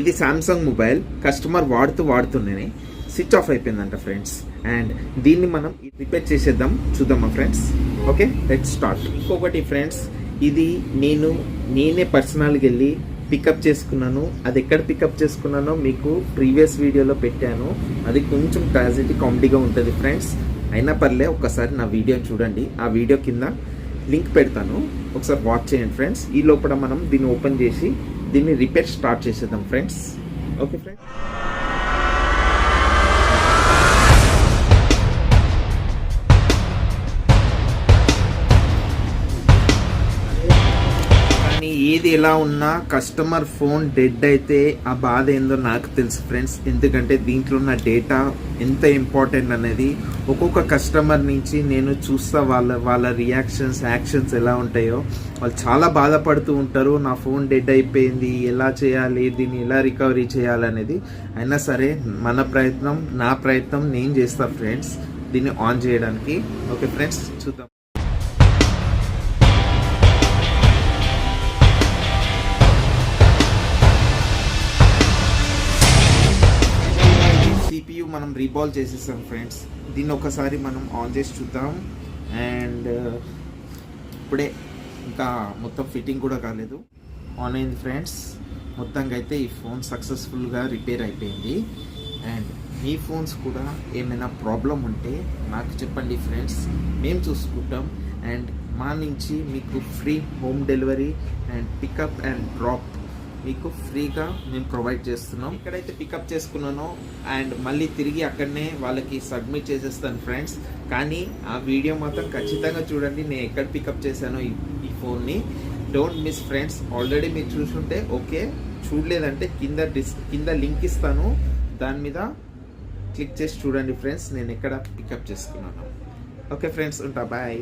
ఇది Samsung mobile customer వాడుతూనే switch off అయిపోయిందంట ఫ్రెండ్స్. అండ్ దీన్ని మనం రిపేర్ చేసేద్దాం, చూద్దామా ఫ్రెండ్స్. Okay, let's start. ఇంకొకటి ఫ్రెండ్స్, ఇది నేనే పర్సనల్గా వెళ్ళి పికప్ చేసుకున్నాను. అది ఎక్కడ పికప్ చేసుకున్నానో మీకు ప్రీవియస్ వీడియోలో పెట్టాను. అది కొంచెం ట్రాజెడీ కామెడీగా ఉంటుంది ఫ్రెండ్స్. అయినా పర్లే, ఒక్కసారి నా వీడియో చూడండి. ఆ వీడియో కింద లింక్ పెడతాను, ఒకసారి వాచ్ చేయండి ఫ్రెండ్స్. ఈ లోపల మనం దీన్ని ఓపెన్ చేసి దీన్ని రిపేర్ స్టార్ట్ చేసేద్దాం ఫ్రెండ్స్. ఓకే ఫ్రెండ్స్, ఏది ఎలా ఉన్నా కస్టమర్ ఫోన్ డెడ్ అయితే ఆ బాధ ఏందో నాకు తెలుసు ఫ్రెండ్స్. ఎందుకంటే దీంట్లో ఉన్న డేటా ఎంత ఇంపార్టెంట్ అనేది ఒక్కొక్క కస్టమర్ నుంచి నేను చూస్తా. వాళ్ళ యాక్షన్స్ ఎలా ఉంటాయో వాళ్ళు చాలా బాధపడుతూ ఉంటారు. నా ఫోన్ డెడ్ అయిపోయింది, ఎలా చేయాలి, దీన్ని ఎలా రికవరీ చేయాలనేది. అయినా సరే నా ప్రయత్నం నేను చేస్తా ఫ్రెండ్స్ దీన్ని ఆన్ చేయడానికి. ఓకే ఫ్రెండ్స్, చూద్దాం. CPU మనం రీబాల్ చేసేసాం ఫ్రెండ్స్. దీన్ని ఒకసారి మనం ఆన్ చేసి చూద్దాం. అండ్ ఇప్పుడే ఇంకా మొత్తం ఫిట్టింగ్ కూడా కాలేదు, ఆన్ అయింది ఫ్రెండ్స్. మొత్తంగా అయితే ఈ ఫోన్ సక్సెస్ఫుల్గా రిపేర్ అయిపోయింది. అండ్ మీ ఫోన్స్ కూడా ఏమైనా ప్రాబ్లం ఉంటే నాకు చెప్పండి ఫ్రెండ్స్, మేము చూసుకుంటాం. అండ్ మా నుంచి మీకు free home delivery and pickup and drop మీకు ఫ్రీగా మేము ప్రొవైడ్ చేస్తున్నాం. ఎక్కడైతే పికప్ చేసుకున్నానో అండ్ మళ్ళీ తిరిగి అక్కడనే వాళ్ళకి సబ్మిట్ చేసేస్తాను ఫ్రెండ్స్. కానీ ఆ వీడియో మాత్రం ఖచ్చితంగా చూడండి, నేను ఎక్కడ పికప్ చేశానో ఈ ఫోన్ని. Don't miss friends. ఆల్రెడీ మీరు చూసుంటే ఓకే, చూడలేదంటే కింద లింక్ ఇస్తాను, దాని మీద క్లిక్ చేసి చూడండి ఫ్రెండ్స్ నేను ఎక్కడ పికప్ చేసుకున్నాను. ఓకే ఫ్రెండ్స్, ఉంటా, బాయ్.